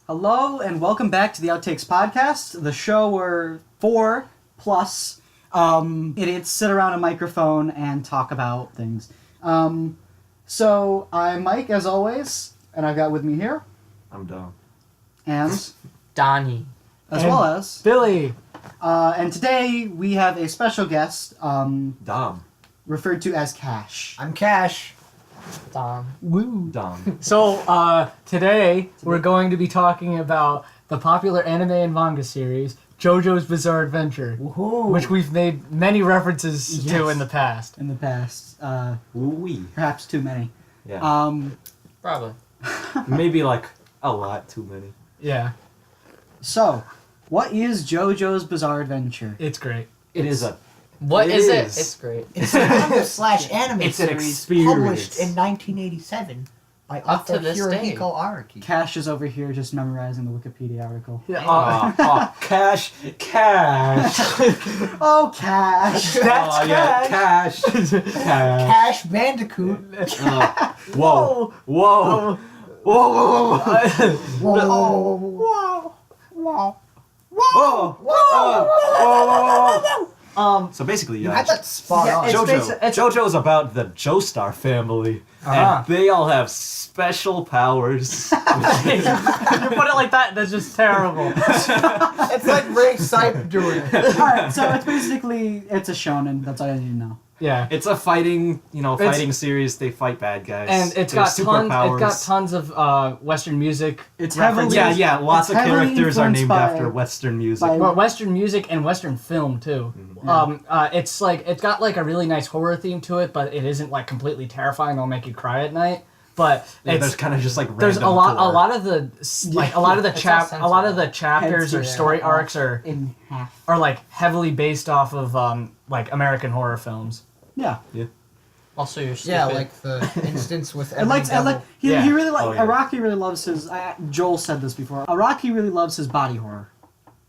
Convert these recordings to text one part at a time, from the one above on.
Hello and welcome back to the Outtakes podcast, the show where 4+ idiots sit around a microphone and talk about things. So I'm Mike, as always, and I've got with me here. I'm Dom. And Donnie. as well as Billy. And today we have a special guest, Dom. referred to as Cash. I'm Cash. Dom. Woo. Dom. So, today we're going to be talking about the popular anime and manga series, JoJo's Bizarre Adventure, Woohoo. which we've made many references to Yes. in the past. In the past, Woo-wee. perhaps too many. Yeah. Probably. Maybe like a lot too many. Yeah, So, what is JoJo's Bizarre Adventure? it's great. It is a... What It is it? is. It's great. It's a manga/anime It's an series experience. published in 1987 by Up to author this day. Hirohiko Araki. Cash is over here just memorizing the Wikipedia article. Cash. Oh, Cash! That's Yeah, Cash. Cash. Cash Bandicoot. Whoa. Whoa. Whoa. Whoa. Whoa. Whoa. Whoa. So basically, You had that spot on. it's JoJo's about the Joestar family, and they all have special powers. You put it like that, that's just terrible. It's like Ray Sype doing it. Alright, so it's basically, it's a shonen, that's all I need to know. Yeah. It's a fighting series. They fight bad guys. And it's They have got tons of Western music. It's references. heavily... Yeah, lots of It's heavily characters are named influenced after Western music. by- Well, Western music and Western film too. It's like it's got like a really nice horror theme to it, but it isn't like completely terrifying. It'll make you cry at night. But Yeah, it's there's kind of just like there's random a lot gore. of the chapters Heads or get story cut arcs off are in half. like heavily based off of like American horror films. Yeah. Also, you're stupid. Yeah, like the instance with I like, he Yeah. really like, Oh, yeah. Araki really loves his, Joel said this before, Araki really loves his body horror.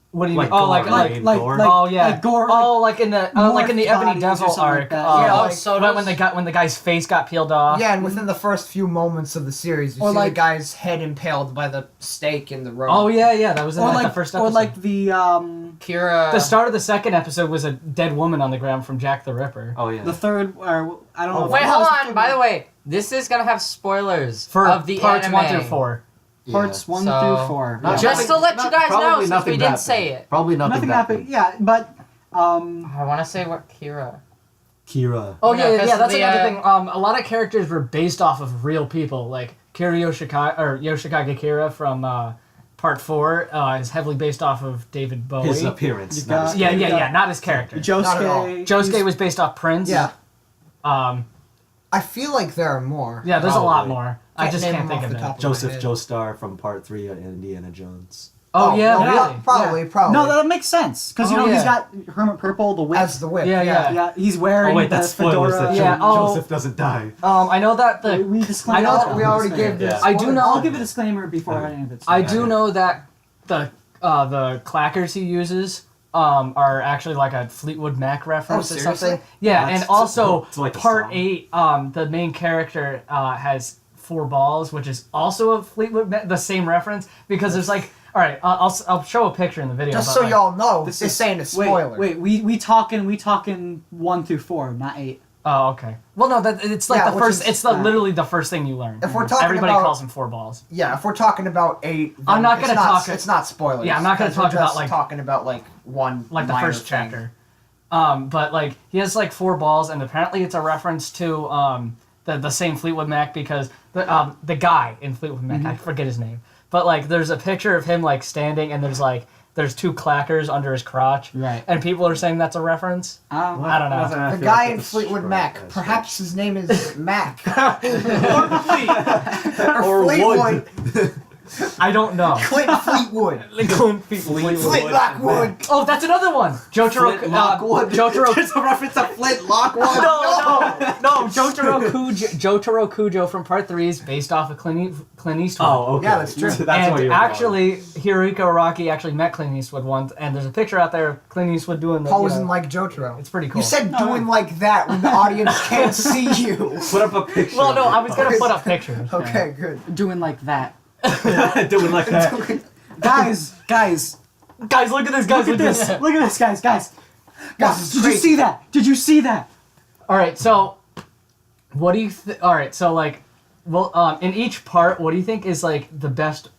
What do you Like mean? Oh, gore, like gore? oh yeah. like gore, oh, like in the Ebony bodies or Devil something like arc. that. Yeah, Oh, like- so when the guy's face got peeled off. Yeah, and within the first few moments of the series, you Or see like- the guy's head impaled by the stake in the road. Oh yeah, that was in or like, like, the first episode. or like the Kira. The start of the second episode was a dead woman on the ground from Jack the Ripper. Oh yeah. third, or I don't know. if Wait, that hold was on. third By the one. way, this is gonna have spoilers For of the parts anime. 1 through 4. Parts 1 So- through 4. Not- Yeah. Just to let you guys know, probably since nothing we that didn't say bad. it. Probably nothing Nothing that happened. bad. Yeah, but I want to say what Kira. Kira. Oh Yeah, yeah, 'cause that's the, another thing. A lot of characters were based off of real people, like Yoshikage Kira from Part 4 is heavily based off of David Bowie. His appearance. You not got- his- yeah, not his character. Not at all. Josuke was based off Prince. Yeah. Um, I feel like there are more. yeah, there's a lot Probably. more. I just name can't them think off of the them. top of Joseph my head. Joestar from Part 3 of Indiana Jones. Oh yeah, no, really? Probably. No, that makes sense because Oh, he's yeah. got Hermit Purple, the whip. As the whip. Yeah. yeah, he's wearing Oh wait, the that's spoilers. fedora. That Yeah, Joseph doesn't die. I know that We disclaimed I know that that we already gave Yeah. this. I do know- I'll give a disclaimer before any of it's. I do know that the clackers he uses are actually like a Fleetwood Mac reference or seriously? something. Yeah, That's- and also it's like a part song. 8, the main character has 4 balls, which is also a Fleetwood Mac, the same reference because there's like, all right, I'll show a picture in the video. Just but, so like, y'all know, This this is- ain't a spoiler. Wait, we talking 1 through 4, not 8. Oh, okay. Well, no, it's like Yeah, the which first. is- It's literally the first thing you learn. If we're talking Everybody about- calls him 4 balls. Yeah, if we're talking about 8, I'm not it's gonna talk- It's not spoilers. Yeah, I'm not gonna 'cause we're talk about, just like- talking about like one. Like the minor first thing. chapter. But like he has like 4 balls, and apparently it's a reference to the same Fleetwood Mac because the guy in Fleetwood Mac, I forget his name, but like there's a picture of him like standing, and there's 2 clackers under his crotch, Right. and people are saying that's a reference. I don't know. The guy in Fleetwood Mac. Perhaps his name is Mac. Or Fleetwood. I don't know. Clint Fleetwood. Flint Lockwood. Oh, that's another one. Jotaro. Flint Lockwood. Jotaro. There's a reference to Flint Lockwood. No. Jotaro Kujo from Part 3 is based off of Clint Eastwood. Oh, okay. Yeah, that's true. That's why and you're actually, Hirohiko Araki actually met Clint Eastwood once, and there's a picture out there of Clint Eastwood doing the. Posing like Jotaro. It's pretty cool. You said doing like that when the audience can't see you. Put up a picture. Well, no, I was gonna put up pictures. Okay, good. Doing like that. Doing like that. Guys, Guys, look at this. Guys, look at this. Look at this, guys. This Guys, is did you crazy. see that? Did you see that? All right, so what do you? All right, so like, well, in each part, what do you think is like the best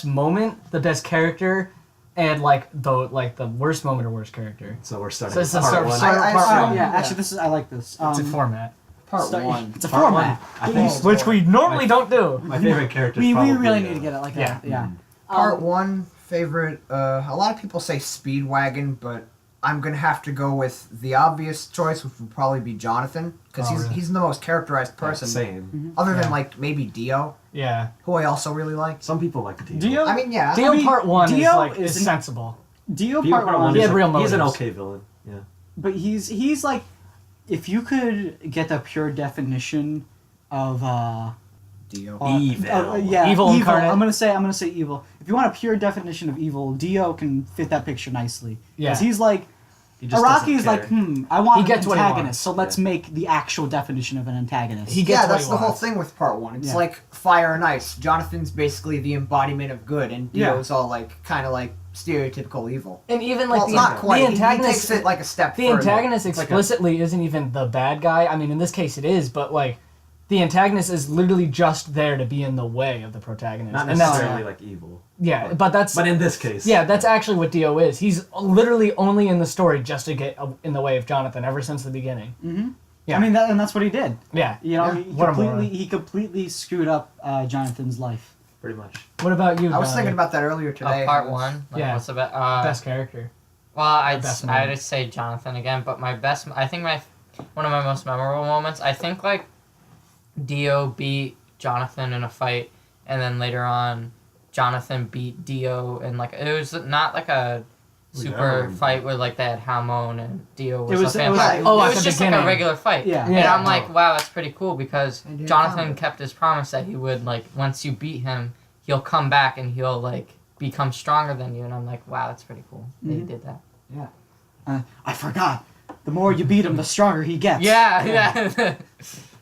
moment, the best character, and like the worst moment or worst character? So we're starting So with it's a part start- one. start- I- part I- one. Yeah, Yeah. actually, I like this. It's a format, Part Start- one. It's a Part one. format. I think which we normally don't do. my favorite character. We probably, really need to get it like that. Yeah. Yeah. Part one favorite. A lot of people say Speedwagon, but I'm gonna have to go with the obvious choice, which would probably be Jonathan, because Oh, really? he's the most characterized person, Same. other Yeah. than like maybe Dio, Yeah, who I also really like. Some people like Dio. Dio. I mean, yeah. Dio mean, part one Dio is like is is an- sensible. Dio Dio part one. He is had real he's an motives. okay villain. Yeah. But he's like, if you could get the pure definition of Dio. Evil. yeah, Evil incarnate. I'm gonna say evil. If you want a pure definition of evil, Dio can fit that picture nicely. Yeah. Because he's like, He just Araki doesn't is like, care. I want He an gets what he antagonist, wants. so let's make the actual definition of an antagonist. He gets Yeah, what that's he the whole wants. thing with part one. It's Yeah. like fire and ice. Jonathan's basically the embodiment of good, and Yeah. Dio's all like kind of like stereotypical evil. And even like Well, the, not quite. the He antagonist, takes it like a step the further. antagonist like a- explicitly isn't even the bad guy. I mean, in this case, it is, but like, the antagonist is literally just there to be in the way of the protagonist. Not And that's- necessarily like evil. Yeah, but that's But in this case. yeah, that's actually what Dio is. He's literally only in the story just to get in the way of Jonathan ever since the beginning. Mm-hmm. Yeah. I mean, and that's what he did. Yeah. You know, Yeah. What a moron. he completely screwed up Jonathan's life. Pretty much. What about you? I was Donnie? thinking about that earlier today. Part one. Like, Yeah. What's the best? best character. Well, I'd best moment. I'd say Jonathan again, but my best. I think one of my most memorable moments. I think like Dio beat Jonathan in a fight, and then later on, Jonathan beat Dio, and like it was not like a super Yeah. fight where like they had Hamon and Dio was, It was- a it was- vampire. oh, it at was the just like beginning. a regular fight. Yeah. And Yeah. I'm like, wow, that's pretty cool because They did Jonathan comedy. kept his promise that he would like once you beat him, he'll come back and he'll like become stronger than you. And I'm like, wow, that's pretty cool. They Mhm. did that. I forgot. The more you beat him, the stronger he gets. Yeah, yeah.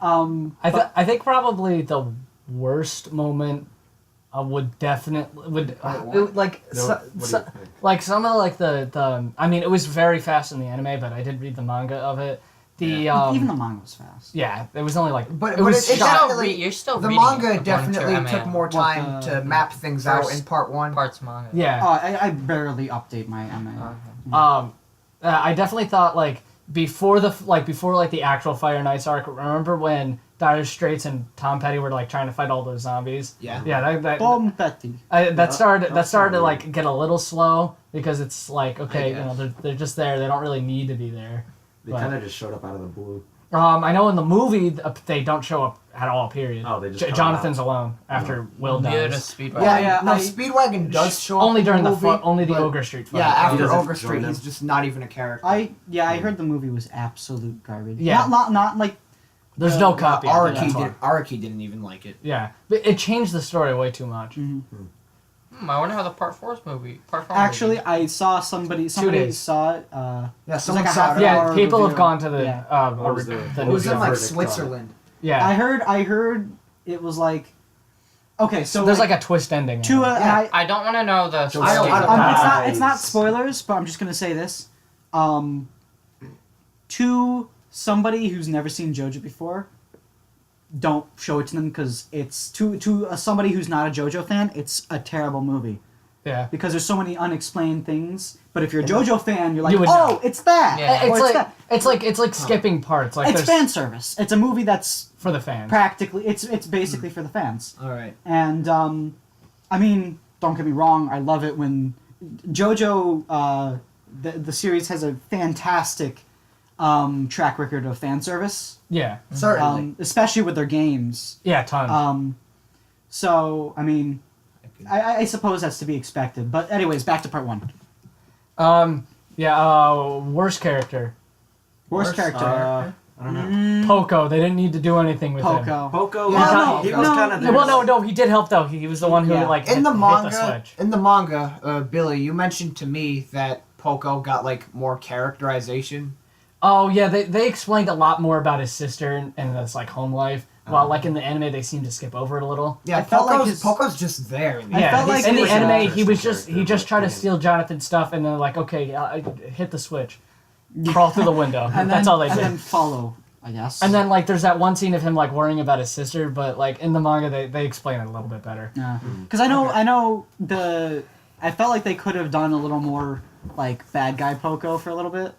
I think probably the worst moment would definitely like No, so, what do you think? like some of like the I mean it was very fast in the anime, but I did read the manga of it. The Even the manga was fast. yeah, it was only like But it was it's You're shot- still, definitely- you're still The reading it manga according to your definitely took MAO. more time What, to map things out first in part one. parts manga. yeah. Oh, I barely update my MA. I definitely thought like before the actual Fire and Ice arc. Remember when Dire Straits and Tom Petty were like trying to fight all those zombies? Yeah. Yeah, Tom Petty. that started that's to not like get a little slow because it's like okay, you guess. know, they're just there. They don't really need to be there. They But- kind of just showed up out of the blue. I know in the movie they don't show up at all. Period. Oh, they just come Jonathan's alone after Will Neither dies. does Speedway. Yeah, no, I- Speedwagon does show up Only in during the movie, only the but- Ogre Street fight. Yeah, He after doesn't Ogre join Street, them. he's just not even a character. I heard the movie was absolute garbage. Yeah. Not like There's no copy. of it, that's why. Araki didn't even like it. Yeah, but it changed the story way too much. I wonder how the part four movie. actually I saw somebody days. saw it. Yeah, someone like a saw half it. an Yeah, hour people have review. gone to the Yeah. What was the- the what It new was in the like verdict on it? Switzerland. yeah. I heard it was like okay, so There's like a twist ending. to in it. and I don't want to know the. I don't- story. it's not Nice. spoilers, but I'm just gonna say this. To somebody who's never seen JoJo before, don't show it to them because it's to somebody who's not a JoJo fan. It's a terrible movie Yeah. because there's so many unexplained things. But if you're a JoJo fan, you're like, You would oh, know. it's that. Yeah. Or It's like that. it's like skipping parts. Like It's there's fan service. It's a movie that's for the fans. practically it's basically for the fans. All right. And I mean, don't get me wrong, I love it when JoJo the series has a fantastic track record of fan service, Yeah. Certainly. especially with their games. Yeah. Tons. So I mean, I suppose that's to be expected. But anyways, back to part one. Yeah. Worst character. Worst character. I don't know. Poco. They didn't need to do anything with him. Poco. Poco, Yeah, he no, was no. kind of Yeah, Well, no, he did help though. He was the one who Yeah. like In the hit manga, the switch. Billy, you mentioned to me that Poco got like more characterization. Oh yeah, they explained a lot more about his sister and his like home life. while like in the anime they seem to skip over it a little. Yeah, I felt like Poco's just there. In the I felt like in the his- anime he was interesting just tried to character, steal Jonathan's stuff and then like okay hit the switch, crawl through the window. and That's then, all they and did. then follow, I guess. And then like there's that one scene of him like worrying about his sister, but like in the manga they explain it a little bit better. Yeah, because I know I felt like they could have done a little more like bad guy Poco for a little bit.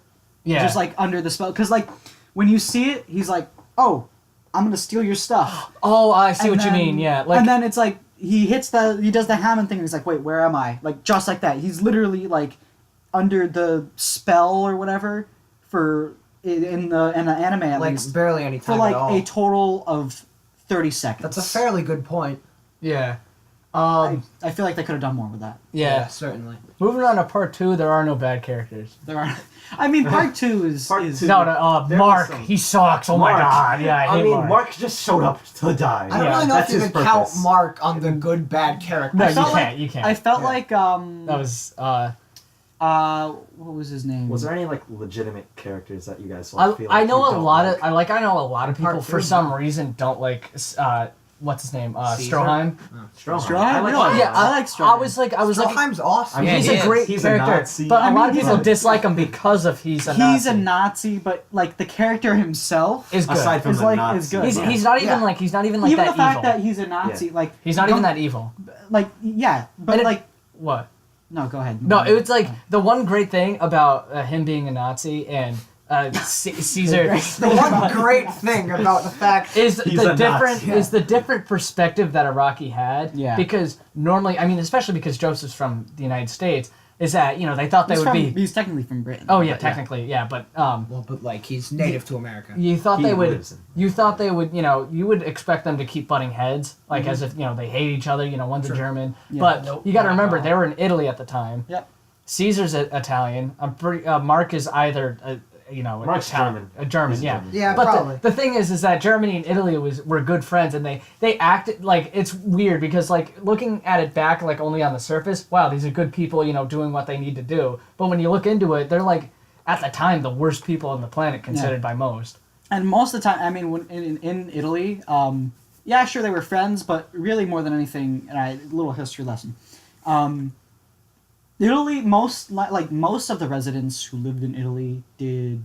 Yeah. Just like under the spell, because like when you see it, he's like, "Oh, I'm gonna steal your stuff." Oh, I see And what you then- mean. Yeah. Like and then it's like he does the Hammond thing, and he's like, "Wait, where am I?" Like just like that. He's literally like under the spell or whatever for in the anime at like least barely any for time like at all. a total of 30 seconds. That's a fairly good point. yeah. I feel like they could have done more with that. Yeah. certainly. Moving on to part 2, there are no bad characters. There are, I mean, part two is Part is two. No, There Mark, was some- he sucks. Oh my Mark. god. Yeah, I hate mean, Mark. just showed up to die. I don't Yeah, really know that's if you his can count purpose. Mark on the good bad character. No, I you felt can't. like- You can't. I felt Yeah. like That was what was his name? Was there any like legitimate characters that you guys I feel like know you a don't lot like? of I know a lot of people Part for three, some no. reason don't like what's his name Caesar? Stroheim. Stroheim. I like Stroheim. Yeah, I like Stroheim. I was like Stroheim's awesome. I mean, Yeah, he's he a is. great He's a character, Nazi. but I a mean, lot of he's people a- dislike him because of he's a He's Nazi. a Nazi, but like the character himself Is good. Aside from is the like Nazi, is good. he's, yeah. he's not even Yeah. like even that the fact evil. that he's a Nazi, like He's not even don't- that evil. Like yeah, but And it- like What? no, go ahead. No, it was like the one great thing about him being a Nazi and Caesar. The one great thing about the fact is He's the a different Nazi. is the different perspective that Iraqi had. Yeah. Because normally, I mean, especially because Joseph's from the United States, is that they thought they would be. He's technically from Britain. Oh yeah, but technically, yeah, but well, but like he's native to America. you thought He they would. lives in- You thought they would. You would expect them to keep butting heads, like as if they hate each other. One's a German, Yeah. but Nope, you got to not at remember all. they were in Italy at the time. Yep. Caesar's Italian. I'm pretty. Mark is either Mark's Italian, German. a German, He's yeah. German. Yeah, But probably. the thing is that Germany and Italy were good friends, and they acted like it's weird because like looking at it back like only on the surface, wow, these are good people, doing what they need to do. But when you look into it, they're like at the time the worst people on the planet considered by most. And most of the time, I mean, when in Italy, yeah, sure they were friends, but really more than anything, and a little history lesson. Italy, most of the residents who lived in Italy did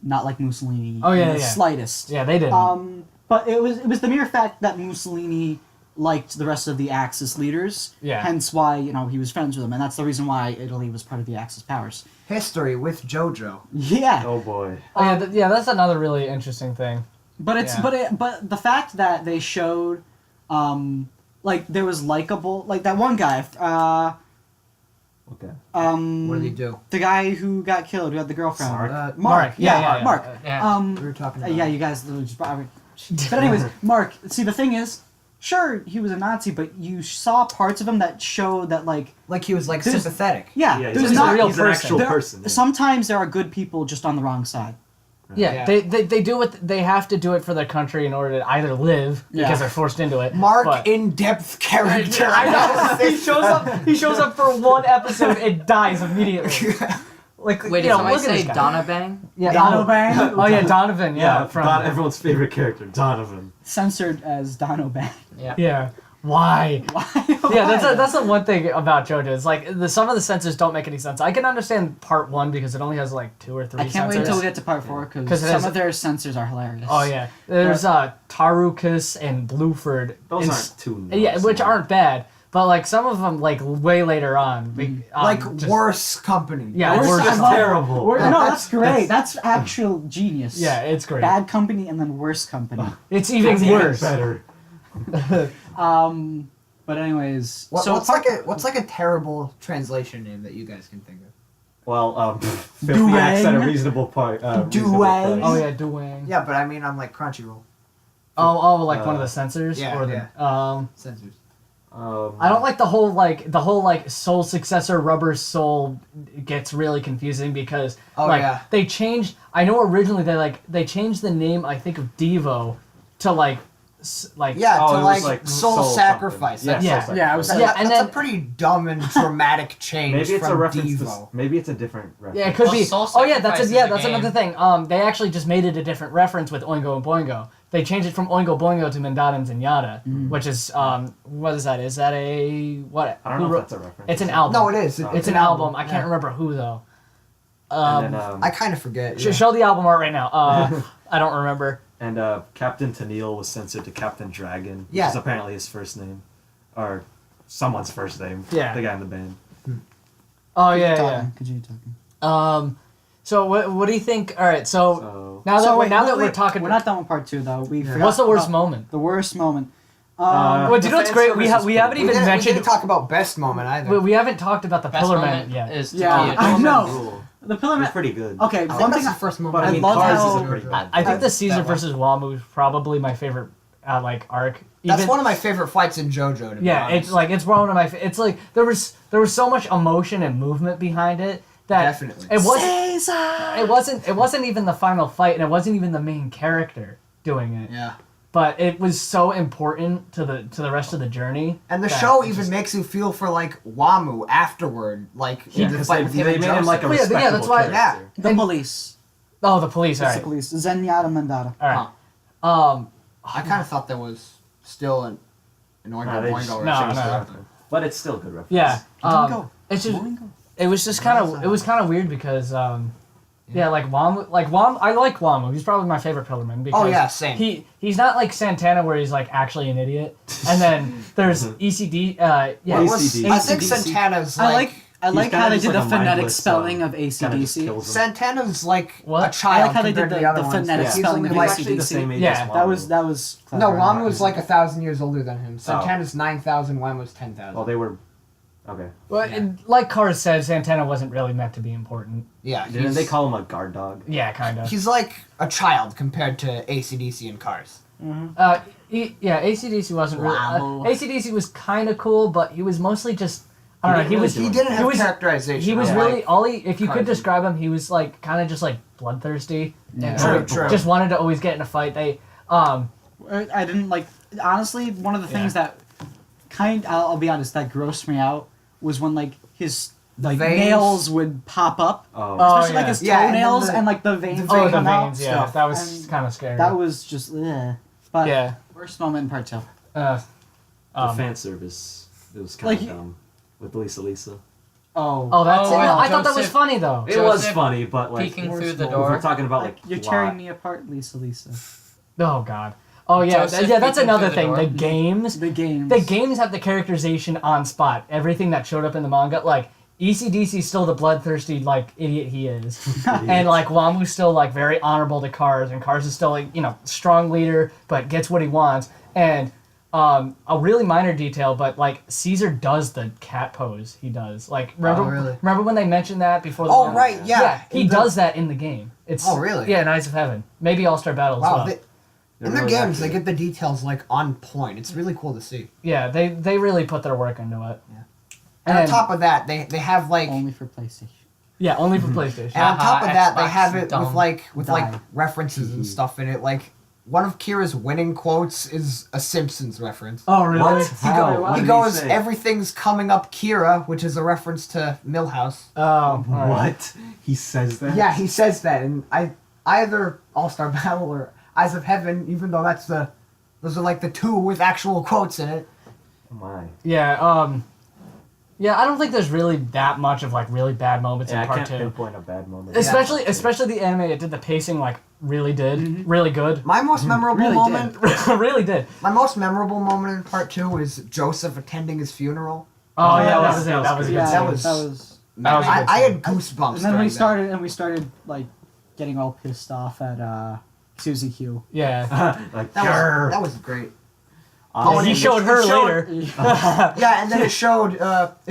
not like Mussolini Oh, yeah, in the yeah. slightest. Yeah, they did. But it was the mere fact that Mussolini liked the rest of the Axis leaders. Yeah. Hence why he was friends with them, and that's the reason why Italy was part of the Axis powers. History with JoJo. Yeah. Oh boy. Yeah, that's another really interesting thing. But it's Yeah. but the fact that they showed, like there was likable like that one guy, Okay. What did he do? the guy who got killed, who had the girlfriend. Sark? Mark. Yeah, Mark. Yeah. We were talking about. Yeah, you guys. But anyways, Mark. See, the thing is, sure, he was a Nazi, but you saw parts of him that showed that like Like he was like There's- sympathetic. yeah, Yeah, there's he's not a real he's an person. actual there- person. yeah. Sometimes there are good people just on the wrong side. Yeah, Yeah. They do what they have to do it for their country in order to either live Yeah. because they're forced into it. Mark but- in-depth character. I know. He shows up for one episode and dies immediately. Like Wait, did somebody look at say this guy. Donna Bang? Yeah, Donovan, Oh yeah, Donovan. Yeah, from Everyone's favorite character, Donovan. censored as Donovan. Yeah. yeah. Why? Why? Yeah, that's the one thing about JoJo. It's like some of the censors don't make any sense. I can understand part 1 because it only has like 2 or 3 I can't censors. wait until we get to part 4 because 'Cause it some has- of their censors are hilarious. Oh yeah, there's Tarukus and Blueford. Those and aren't too. Yeah, which noticeable. aren't bad, but like some of them like way later on. like just- worse company. Yeah, Worse worse. That's company. terrible. No, that's great. That's actual genius. Yeah, it's great. Bad company and then worse company. It's even That's even worse. better. But anyways, What, so what's like a terrible translation name that you guys can think of? Well, 50 Duang. acts at a reasonable part. Reasonable Duang. price. Oh yeah, Duang. Yeah, but I mean on like Crunchyroll Oh, like one of the censors. yeah, or the, censors. I don't like the whole soul successor rubber soul gets really confusing because Oh, like yeah. they changed. I know originally they changed the name I think of Devo to like Yeah, Oh, to it like, was like soul soul sacrifice. something. Yeah. soul Yeah, I was sacrifice. Yeah, and that's then- a pretty dumb and dramatic change Maybe it's from a reference. Devo. Maybe it's a different reference. Yeah, it could Well, be. Soul Oh yeah, that's Sacrifice is yeah, a that's game. another thing. They actually just made it a different reference with Oingo and Boingo. they changed it from Oingo Boingo to Mindada and Zenyatta, which is what is that? Is that a what? I don't know if that's a reference. It's an album. No, it is. It's an album. I can't remember who though. And then, I kind of forget. Show the album art right now. I don't remember. and Captain Tennille was censored to Captain Dragon, which Yeah. is apparently his first name, or someone's first name. Yeah. The guy in the band. Oh yeah, yeah. Continue talking. So what do you think? All right, so So now that So wait, now that wait, we're talking, we're not done with part 2 though. We forgot what's the worst about moment? The worst moment. Well, do you know what's fan great? We service is haven't pretty We even didn't, we mentioned. didn't talk about best moment either. We haven't talked about the Best Pillar moment Man yet. is to Yeah, be a I Pillar know. Man. Cool. The Pillar It was Man. pretty good. Okay, I one think thing. that's the first moment. But I I mean, love Cars how- isn't pretty bad. I think the That Caesar one. versus Wamu is probably my favorite arc. That's Even- one of my favorite fights in JoJo. To be Yeah, honest. it's one of my. It's like there was so much emotion and movement behind it that Definitely. it wasn't even the final fight, and it wasn't even the main character doing it. Yeah. But it was so important to the rest of the journey. And the that show it even just- makes you feel for like Wamu afterward, like Yeah, in the Because fight they, with they him and made him like a Well, yeah, respectable that's why- character. The police. Oh, the police. All It's the right. police. Zenyatta Mandata. All right. I kind of thought there was still an Oingo Nah, they Boingo just or No, changed no. the reference. But it's still a good reference. Yeah. Boingo. It's just Boingo. it was just kind of weird because yeah, like Wamu, I like Wamu. He's probably my favorite Pillar Man because Oh yeah, same. he's not like Santana where he's like actually an idiot. And then there's ECD. Yeah, What was- ACDC. I think ACDC. Santana's I like like kinda how they just did like the a phonetic mindless, spelling of kinda just ACDC. kills him. Santana's like What? a child I like how they compared did to the other the ones. phonetic He's spelling only of He's like actually the ACDC. same age Yeah, as That was no, clever. Wamu was like 1,000 years older than him. Santana's 9,000. Wamu's 10,000. Well, they were... Okay. Well, Yeah. and like Cars said, Santana wasn't really meant to be important. Yeah, Didn't they call him a guard dog? Yeah, kind of. he's like a child compared to ACDC and Cars. Yeah, ACDC wasn't really. Wow. ACDC was kind of cool, but he was mostly just. I don't know. He was. He didn't He have was- characterization. He was of, really like, all he. If you could Cars. describe him, he was like kind of just like bloodthirsty. Yeah. True, true. Just wanted to always get in a fight. I didn't like. Honestly, one of the things that I'll be honest, that grossed me out was when like his like veins. nails would pop up, Oh. especially like yeah. his Yeah, and then toenails the- and like the veins. Oh, would the come out. veins. Yeah, Stuff. that was And kind of scary. That was just. But yeah. worst moment in part 2. The Um, fan service. It was kind Like, of dumb. With Lisa Lisa. oh, that's. Oh, I thought that was Joseph- funny though. It was Joseph funny, but like... Peeking worst through the moment. If we're door. talking about Like, like you're plot, tearing me apart, Lisa. Oh God. Oh yeah, Joseph yeah. That's peeking another through the thing. door. The games. The games. The games have the characterization on spot. Everything that showed up in the manga, like ECDC's still the bloodthirsty like idiot he is, and like Wamu's still like very honorable to Cars, and Cars is still like strong leader, but gets what he wants. And a really minor detail, but like Caesar does the cat pose. He does like remember Oh, really? remember when they mentioned that before? The Oh manga? right, yeah. he does that in the game. It's Oh, really? Yeah, in Eyes of Heaven, maybe All Star Battle as Wow, well. in They're the really games they accurate. get the details like on point. It's really cool to see. Yeah, they really put their work into it. Yeah. And on top of that, they have like Only for PlayStation. Yeah, only for PlayStation. and on top of that they Xbox, have it dumb. with Die. like references and stuff in it. Like one of Kira's winning quotes is a Simpsons reference. Oh really? What? He, How? What he did goes, say? everything's coming up Kira, which is a reference to Millhouse. Oh, all right. What? He says that? Yeah, he says that, and either All Star Battle or Eyes of Heaven, even though those are like the two with actual quotes in it. Oh my. Yeah, yeah, I don't think there's really that much of like really bad moments Yeah, in I part can't 2. pinpoint a bad moment. Especially the anime, it did the pacing like really really good. My most memorable Really moment, really did. my most memorable moment in part 2 is Joseph attending his funeral. Oh yeah, yeah, that that was- was it. that That was was good. good. Yeah, That that was- was. That was a good I scene. had goosebumps. And then during we started like getting all pissed off at Susie Q. Yeah. Like, that. "Grr." That was great. Oh, he and showed her it showed- later. Yeah, and then it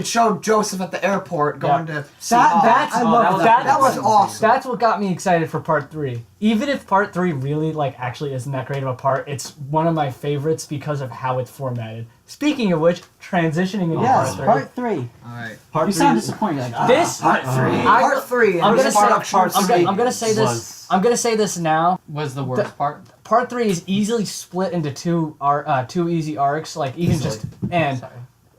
showed Joseph at the airport going to see That's I Oh, love that that was awesome. That's what got me excited for part 3. Even if part 3 really like actually isn't that great of a part, it's one of my favorites because of how it's formatted. Speaking of which, transitioning into Yes, part 3. part 3. All right. Part You three sound is- disappointed. Like, This Part 3. Part 3. I'm gonna say part I'm gonna say this. was- I'm gonna say this now. Was the worst part? Part 3 is easily split into two easy arcs. Like even Easily. just and Sorry.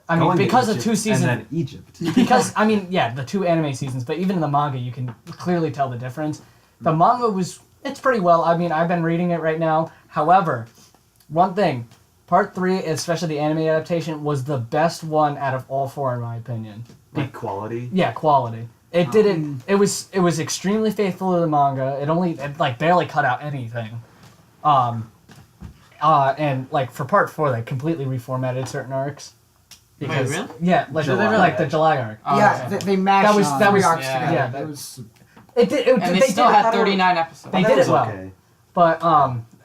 I mean Going to because of Egypt, 2 seasons. And then Egypt. Because I mean yeah, the 2 anime seasons, but even in the manga you can clearly tell the difference. The manga it's pretty well. I mean I've been reading it right now. However, one thing, part 3, especially the anime adaptation, was the best one out of all 4 in my opinion. Like quality. Yeah, quality. It didn't. It was extremely faithful to the manga. It like barely cut out anything. And like for part 4, they completely reformatted certain arcs. Because, Wait, really? Yeah, like July. like the July arc. Oh, yeah, okay. they mashed was- that three was- arcs yeah. together. Yeah, It was It did. And they still did it. had 39 episodes. They That did was it well. okay. But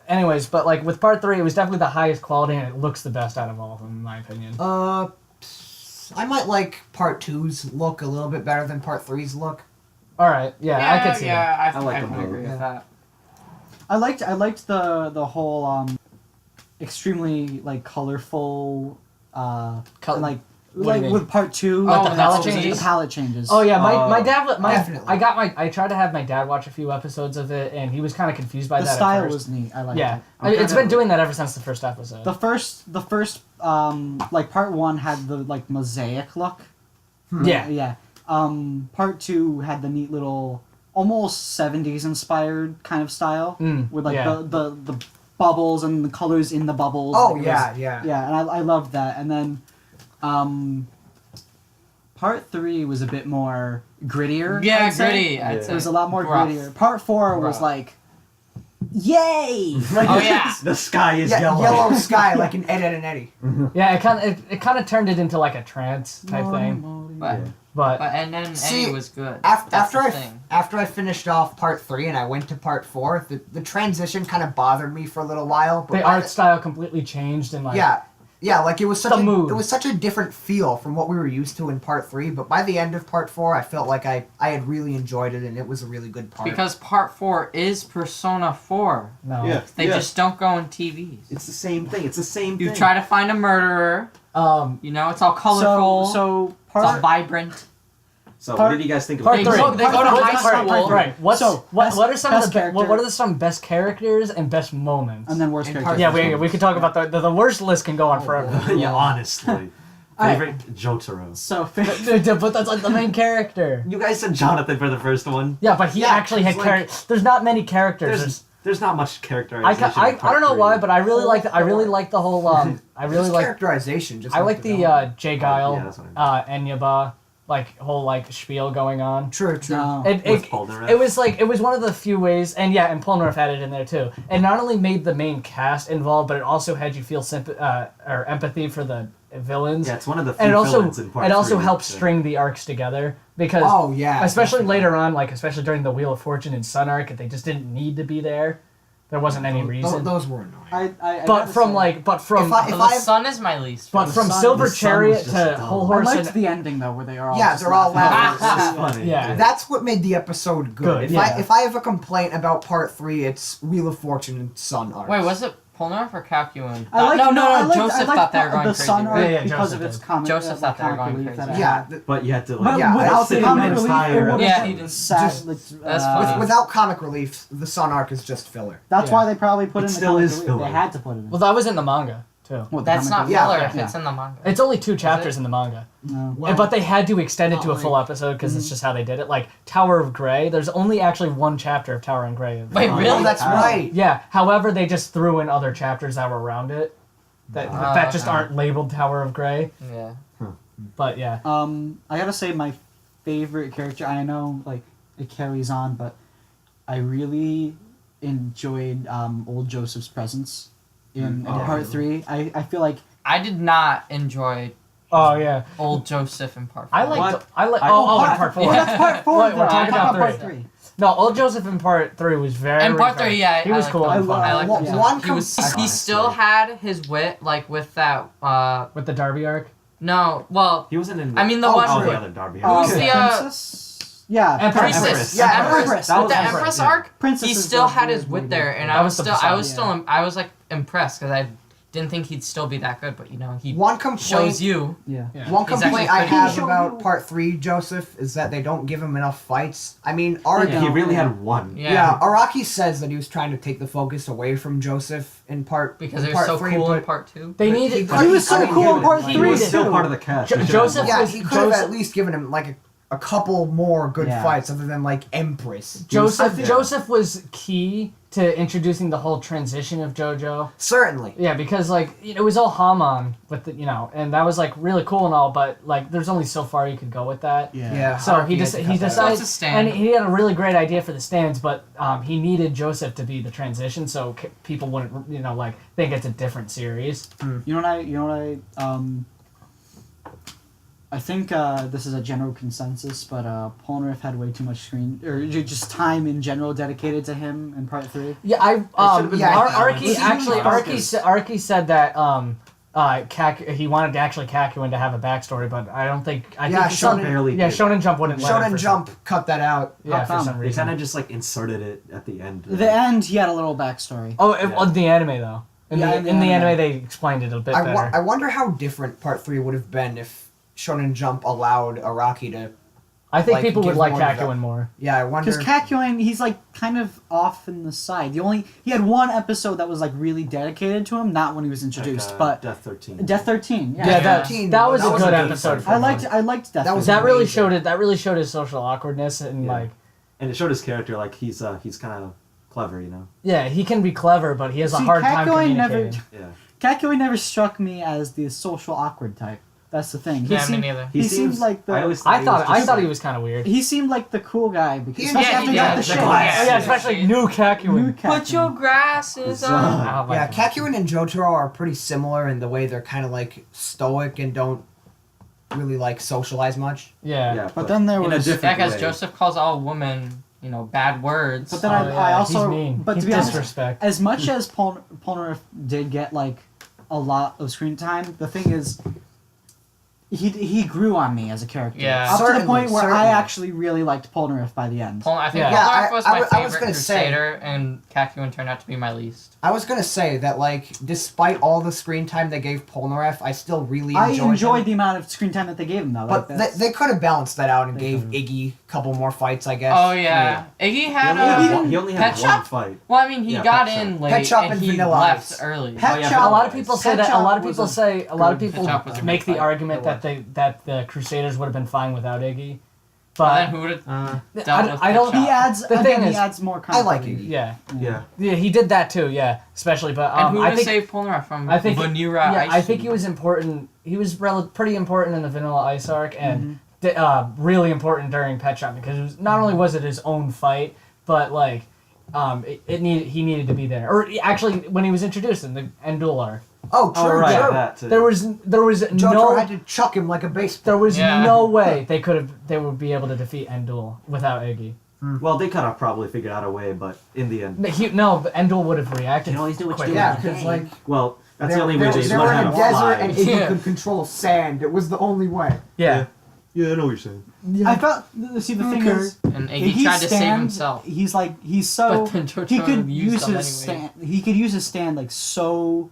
anyways, but like with part 3, it was definitely the highest quality, and it looks the best out of all of them, in my opinion. I might like part 2's look a little bit better than part 3's look. All right, yeah, I could see that. Yeah, I like I them can both. agree Yeah. with that. I liked the whole extremely like colorful like What do you mean? with part 2 Oh, the the palette palette changes. The palette changes. Oh yeah, my dad. Definitely. I tried to have my dad watch a few episodes of it, and he was kind of confused by the that. style at first. was neat. I liked Yeah, it. it's been doing that ever since the first episode. The first like part 1 had the like mosaic look. Yeah. Yeah. Part 2 had the neat little almost 70s inspired kind of style with like yeah. the bubbles and the colors in the bubbles. Oh Like, it yeah, was- yeah. yeah, and I loved that. And then part 3 was a bit more grittier. Yeah, I'd say. gritty. I'd Yeah. say It was a lot more rough. grittier. Part 4 was Rough. like, yay! Oh yeah. The sky is Yeah, yellow. yellow sky like an Ed, Ed and Eddie. Yeah, it kind of turned it into like a trance type thing. But, But and then See, Eddie was good. After That's the thing. after I finished off part 3 and I went to part 4, the transition kind of bothered me for a little while. But the by art style completely changed, and like yeah, like it was The such mood. it was such a different feel from what we were used to in part 3. But by the end of part 4, I felt like I had really enjoyed it and it was a really good part. Because part 4 is Persona 4. no. Yeah. They just don't go in TVs. It's the same thing. It's the same You thing. try to find a murderer. You know, it's all colorful. So it's all part vibrant. So Part- what did you guys think Part about They three. go- they go to Part- high part- school. Right. What best- are some of best the character- what are some best characters and best moments? and then worst In character. part- yeah, we could talk about the worst list can go on forever. yeah, honestly. Alright. Favorite Jotaro. So But that's like the main character. You guys said Jonathan for the first one. Yeah, but he Yeah, actually had it's like- characters. There's not many characters. There's not much I characterization. I in part don't know three. why, but I really like the whole I really Just like characterization. Just I not like the development. J Guile, Yeah, that's what I Enyaba, like whole like spiel going on. True. no. With Polnareff. It was like it was one of the few ways, and yeah, and Polnareff had it in there too. It not only made the main cast involved, but it also had you feel or empathy for the villains. Yeah, it's one of the few And it also villains in part it also three, helped so- string the arcs together because Oh yeah. especially definitely. later on, like especially during the Wheel of Fortune and Sun arc, they just didn't need to be there. There wasn't any reason. Those were annoying. I but gotta from say, like, but from, If I- So the sun is my least. but favorite. from Sun- Silver the Sun Chariot was just to dumb. Whole I Horse liked and the ending though, where they are all Yeah, just they're all laughing. laughing. It's funny. Yeah. That's what made the episode good. Good, If yeah. I have a complaint about part 3, it's Wheel of Fortune and Sun arcs. Wait, was it Polnareff or Calculin? I liked, no, I liked, Joseph I liked thought they were going the crazy. Sun right? arc Yeah, because Joseph of its did. comic. Joseph thought they were comic going relief crazy. that it Yeah, had. But you had to But like. Yeah, without the it's comic minutes relief, higher. it would Yeah, have he been just- sad. Like, that's funny. Without comic relief, the Sun arc is just filler. That's Yeah. why they probably put It in the still comic is relief. filler. They had to put it in. well, that was in the manga too. What, the That's comic not relief? filler Yeah, if yeah. it's in the manga. It's only 2 chapters it? in the manga. No. Well, But they had to extend it to a not full like- episode because it's just how they did it. Like Tower of Grey, there's only actually 1 chapter of Tower of Grey. Wait, Oh, really? that's right. Yeah. However, they just threw in other chapters that were around it that just okay. aren't labeled Tower of Grey. Yeah. But yeah, I gotta say my favorite character. I know like it carries on, but I really enjoyed old Joseph's presence in Oh, part really? 3. I feel like I did not enjoy oh yeah, old Joseph in part 4. I like What? in part 4. Well, that's part 4. Wait, though. we're talking I'm about part three. 3. No, old Joseph in part 3 was very. In part very- 3, yeah, he was I cool. liked and him. fun. I liked One- him. one He was. com- He still had his wit, like with that. With the Darby arc. No, well, He wasn't in. I mean the Oh, one. Oh, true. the other Darby. Who's Okay. the, Princess? Yeah, Empress. Princess. Yeah, Empress. That With was the Empress, Empress yeah. arc, Princess he is still the had his weird wit lady. there, and That I was was the still, facade, I was like impressed because I didn't think he'd still be that good, but you know he One complaint. shows you. Yeah. Yeah. One He's complaint actually I pretty have good. about part 3, Joseph, is that they don't give him enough fights. I mean, He Araki. really had one. Yeah. Araki says that he was trying to take the focus away from Joseph in part Because in they're part so 3, cool in but part 2. They But needed. he was so I mean, cool in part He 3 was too. still part of the cast. Jo- They should have Joseph one. yeah, was- he could have Joseph- at least given him like a couple more good Yeah. fights other than like Empress. Joseph was key to introducing the whole transition of JoJo. Certainly. Yeah, because like it was all Haman with the and that was like really cool and all, but like there's only so far you could go with that. Yeah. So he decided, What's a stand? and he had a really great idea for the stands, but he needed Joseph to be the transition, so people wouldn't like think it's a different series. I think this is a general consensus, but Polnareff had way too much screen or just time in general dedicated to him in part 3. Yeah, should've been more Arky balanced. Arky said that he wanted to actually Kakyoin to have a backstory, but I don't think Shonen barely did. Shonen Jump wouldn't let him Shonen for Jump cut that out. Yeah, for come? some They reason. kind of just like inserted it at the end. The end, he had a little backstory. Oh, in the anime though. In the anime, they explained it a bit better. I wonder how different part 3 would have been if Shonen Jump allowed Araki to. I think like, people would give like more of Kakyoin that. more. Yeah, I wonder. Because Kakyoin, he's like kind of off in the side. He had one episode that was like really dedicated to him, not when he was introduced, but Death 13. Death 13. Yeah, Yeah, Death that 13, that was that a was good a good episode. episode. For I him. liked Death. That was 13. That really amazing. showed it. That really showed his social awkwardness and Yeah. like And it showed his character, like he's kind of clever, he can be clever, but he has a See, hard time Kakyoin communicating. Yeah. Kakyoin never struck me as the social awkward type. That's the thing. Yeah, me neither. He seemed like the. I thought he was kind of weird. He seemed like the cool guy because He- especially yeah, after he he got did. the The shit. glass. Yeah, especially new Kakyoin. Put your glasses on. Oh, my Yeah, God. Kakyoin and Jotaro are pretty similar in the way they're kind of like stoic and don't really like socialize much. Yeah. But then there in a was. different Yeah, because way. Joseph calls all women, bad words. But then Oh, I also. he's mean. But to He's be honest, disrespect. as much as Polnareff did get like a lot of screen time, the thing is, he grew on me as a character. Yeah. Up to the Certainly, point where I certainly. actually really liked Polnareff by the end. I think Yeah. Polnareff was my I was favorite gonna say- Crusader, and Kakyoin turned out to be my least. I was gonna say that like despite all the screen time they gave Polnareff, I still really I enjoyed enjoyed him. the amount of screen time that they gave him, though. But Like, they could have balanced that out and They gave could've. Iggy a couple more fights, I guess. Oh yeah, Iggy had He only had Pet one Shop? fight. Well, I mean, he Yeah, got Pet Shop. in late Pet Shop and and he Vanilla left Ice. early. Pet yeah, Shop. A lot of people say Pet that. A Shop lot of was people a say. A lot of good- people Pet Shop was a make good the fight. argument It that the Crusaders would have been fine without Iggy. But then But who would have Uh, dealt with I don't. Pet he Shop? adds. The Again, thing he is- adds more. I like continuity. Iggy. Yeah, yeah. he did that too. Yeah, especially. But And who would I have think. saved Polnareff from I think. Vanilla Yeah, Ice? I think he was important. He was pretty important in the Vanilla Ice arc, and really important during Pet Shop because not only was it his own fight, but like, he needed to be there. Or actually, when he was introduced in the End Duel arc, Oh, true, Oh, right, true. that too. there was Jotaro no. had to chuck him like a baseball. There was Yeah. no way they would be able to defeat End Duel without Iggy. Well, they could have probably figured out a way, but in the end, But End Duel would have reacted. You can always do what you quicker. do. Yeah, because like well, that's the only way they they learn were how in to a desert fly. and Iggy Yeah. could control sand. It was the only way. Yeah. Yeah, I know what you're saying. I felt. See, the thing is, And Iggy tried to save himself. He's so. But then Jotaro He could used use him his anyway. stand. He could use his stand like so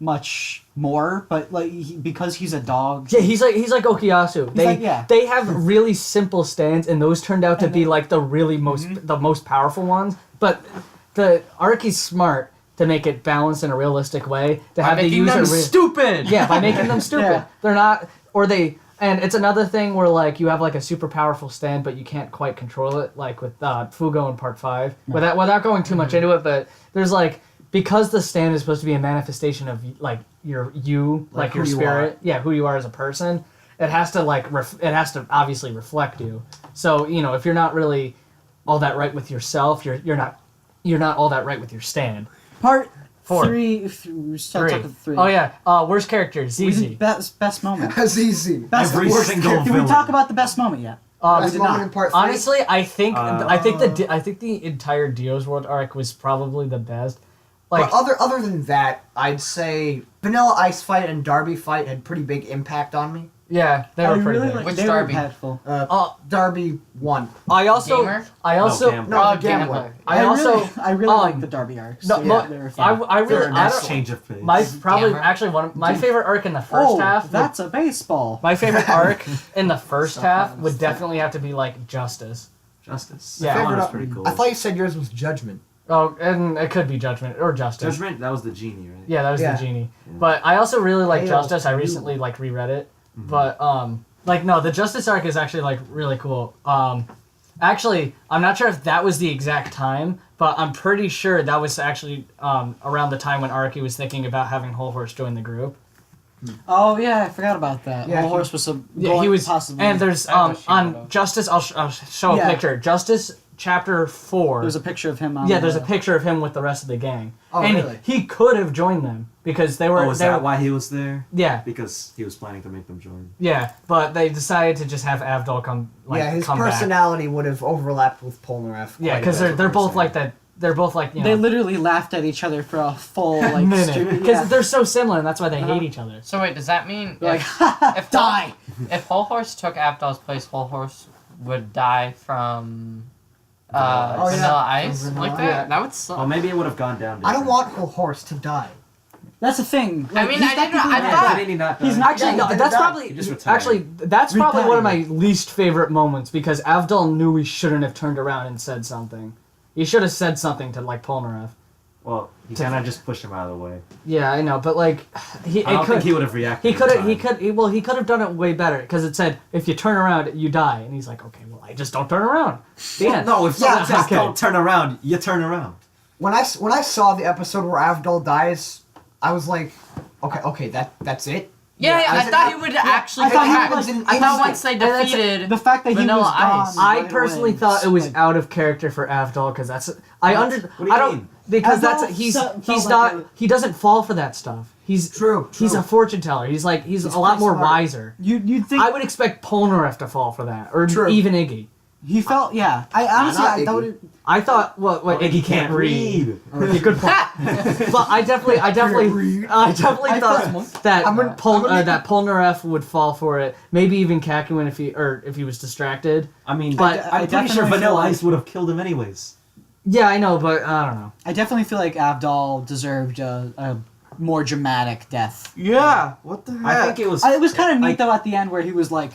much more, but like because he's a dog. Yeah, he's like Okuyasu. Yeah. They have really simple stands, and those turned out to be like the really Mm-hmm. the most powerful ones. But the Arki's smart to make it balanced in a realistic way to have the making user them stupid. yeah, by making them stupid. Yeah. They're not, or they. And it's another thing where like you have like a super powerful stand, but you can't quite control it, like with Fugo in Part 5. Without going too much into it, but there's like because the stand is supposed to be a manifestation of like your Like your who you spirit, who you are as a person. It has to like it has to obviously reflect you. So if you're not really all that right with yourself, you're not all that right with your stand. Part 4. 3. We start talking 3. Oh yeah, worst character We ZZ. did best moment. Azizi. Best Every worst single character. Did we villain. talk about the best moment yet? Best did moment not. in part 3. Honestly, I think Uh, the entire Dio's World arc was probably the best. Like but other than that, I'd say Vanilla Ice fight and Darby fight had pretty big impact on me. yeah, they were pretty big. Which they Darby? were impactful. Darby won. I also Gamer? Gambler. No, the Gambler. gambler. I really like the Darby arcs. No, They were fun. I really They're an I don't, exchange of face. my probably Gamer. actually one of my favorite arc in the first half. That's a baseball. My favorite arc in the first half would definitely have to be like Justice. Justice. Yeah. That one Favorite- was pretty cool. I thought you said yours was Judgment. Oh, and it could be Judgment or Justice. Judgment. That was the genie, right? Yeah, that was Yeah. the genie. But I also really like Hail Justice. I to you. recently like reread it. Mhm. But Like, no, the Justice arc is actually, like, really cool. Actually, I'm not sure if that was the exact time, but I'm pretty sure that was actually around the time when Araki was thinking about having Whole Horse join the group. Oh yeah, I forgot about that. Yeah, Whole Horse was Yeah, he was. possibly. And there's I wish he on would've. Justice. I'll show Yeah. a picture. Justice chapter 4. There's a picture of him. On Yeah, there's a the- picture of him with the rest of the gang. Oh, and really? he could have joined them because they were. Oh, is they that were, why he was there? Yeah, Because he was planning to make them join. yeah, but they decided to just have Avdol come. Like, yeah, his come back. personality would have overlapped with Polnareff. Yeah, quite a because bit. they're both like that. They're both like, you know, They literally laughed at each other for a full like minute stupid. because Yeah. they're so similar, and that's why they Uh-huh. hate each other. So wait, does that mean They're like, if die. if Whole Horse took Abdal's place, Whole Horse would die from Vanilla Ice. Vanilla Oh, yeah. Ice? From Like Vanilla that? That would suck. Well, maybe it would have gone down. I don't different. want Whole Horse to die. That's the thing. I mean, he's I didn't- technically I dead. thought- Did he not He's die? not- Actually, Yeah, no, he that's did probably He just retired. actually that's probably one of my Retired. least favorite moments because Avdol knew he shouldn't have turned around and said something. He should have said something to like Polnareff. Well, he kind of just pushed him out of the way. Yeah, I know, but like he I don't it could think he would have reacted. he could have in time. he could have done it way better because it said if you turn around you die and he's like okay well I just don't turn around. Well, no, if Yeah, someone says okay. don't turn around, you turn around. When I saw the episode where Avdol dies, I was like, okay, that's it. Yeah, Yeah, I I- thought he would actually. I thought he attack- was in I thought instant. once they And that's it. defeated The fact that Vanilla he was gone. Ice. I right personally away, thought it was like- out of character for Avdol because that's I What? under What do you I don't mean? because Avdol that's he's felt he's like not a- he doesn't fall for that stuff. He's True. He's a fortune teller. He's a lot pretty more smart. wiser. You'd think I would expect Polnareff to fall for that, or True. even Iggy. he felt yeah. I honestly not I thought Iggy. it, I thought, well, Iggy can't read. Okay, good point. But I definitely I thought that I'm gonna- that Polnareff would fall for it. Maybe even Kakuin if he was distracted. I mean, But I'm I pretty sure definitely Vanilla feel like- Ice would have killed him anyways. Yeah, I know, but I don't know. I definitely feel like Avdol deserved a more dramatic death. Yeah. What the I think it was. It was kind of neat like- though at the end where he was like,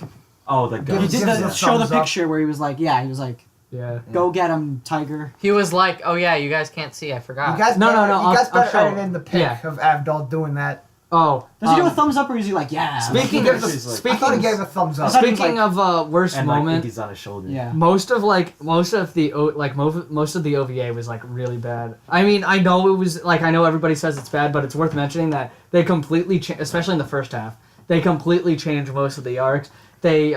Oh, the he gun. did Gives the, a show the thumbs up. picture where he was like, yeah, he was like, Yeah. go get him, Tiger. He was like, "Oh yeah, you guys can't see. I forgot." You guys No, better, no, You guys I'll better show edit it. in the pic Yeah. of Avdol doing that. Oh. Does he do a thumbs up or is he like, yeah? Speaking He of gives, like- I thought he speaking gave a thumbs up. I thought he was speaking of worst and like moment, Iggy's on his shoulder. Yeah. most of the most of the OVA was like really bad. I mean, I know it was like I know everybody says it's bad, but it's worth mentioning that they completely especially in the first half, they completely changed most of the arcs. They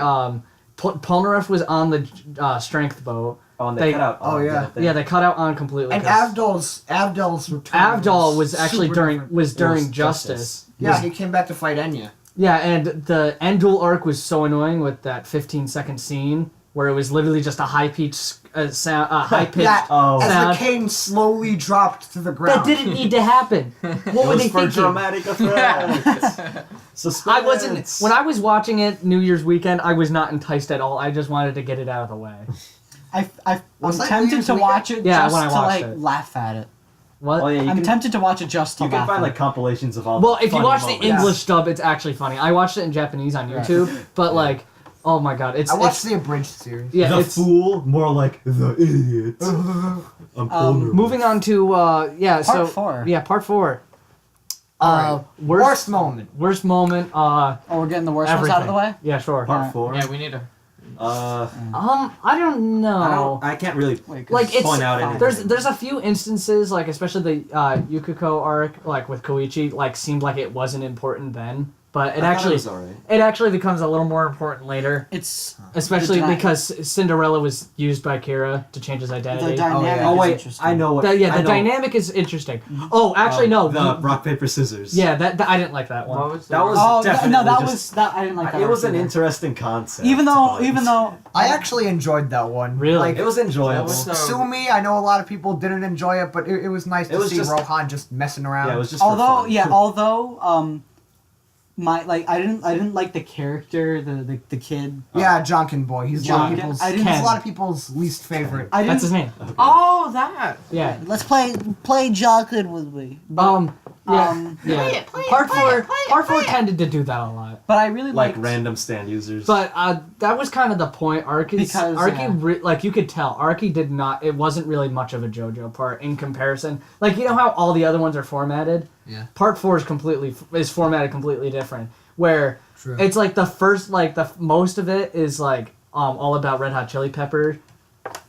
Polnareff was on the strength boat. Oh, and They- they cut out. Oh, yeah. didn't they? Yeah, they cut out on completely. And 'cause Avdol's return. Avdol was actually super during different. was It during was Justice. Yeah, he came back to fight Enya. Yeah, and the end duel arc was so annoying with that 15-second scene where it was literally just a high pitched sound, high pitched. Yeah, Oh. as sound. the cane slowly dropped to the ground. That didn't need to happen. What It were was they for thinking? dramatic effect. Suspense. I wasn't when I was watching it New Year's weekend. I was not enticed at all. I just wanted to get it out of the way. I'm Was that New tempted Year's to weekend? watch it Yeah, just when I to watched like it. laugh at it. What? Oh yeah, you I'm can, tempted to watch it just to you can laugh find at like it. compilations of all. Well, the if you funny watch the moments. English dub, it's actually funny. I watched it in Japanese on Right. YouTube, but like, oh my god, it's I watched it's, the abridged series. yeah, the it's fool, more like the idiot. I'm Polnareff. moving on to Part 4. Yeah, part 4. Alright. Worst moment. Worst moment. Oh, we're getting the worst ones out of the way. everything. Yeah, sure. Part 4. Yeah, we need to. I don't know. I can't really Wait, 'cause Like it's point out anything. there's a few instances like especially the Yukiko arc like with Koichi like seemed like it wasn't important then, but it I thought actually was alright. it actually becomes a little more important later, it's especially The dy- because Cinderella was used by Kira to change his the identity. dynamic. yeah. Oh is wait, interesting. I know what. The I know. dynamic is interesting. Oh, actually no. The rock paper scissors. Yeah, that I didn't like that one. What was That was Oh definitely no, that just- was that. I didn't like that. It was an either. interesting concept. Even though, but I actually enjoyed that one. Really? Like, it was enjoyable. That was so- sue me. I know a lot of people didn't enjoy it, but it was nice It to was see just- Rohan just messing around. Yeah, it was just. for although fun. yeah, although my like I didn't like the character, the kid. Yeah, Jonkin boy. He's a lot of Jonkin. people's. I didn't- He's a lot of people's least favorite. I didn't. That's his name. Oh, that. Yeah. Let's play Jockid with me. But, Yeah. Yeah. Part 4 tended to do that a lot. but I really like liked random stand users. But that was kind of the point. Because, Araki, like you could tell, Araki did not. It wasn't really much of a JoJo part in comparison. Like you know how all the other ones are formatted. Yeah. Part 4 is formatted completely different. Where True. It's like the first, like most of it is like all about Red Hot Chili Pepper,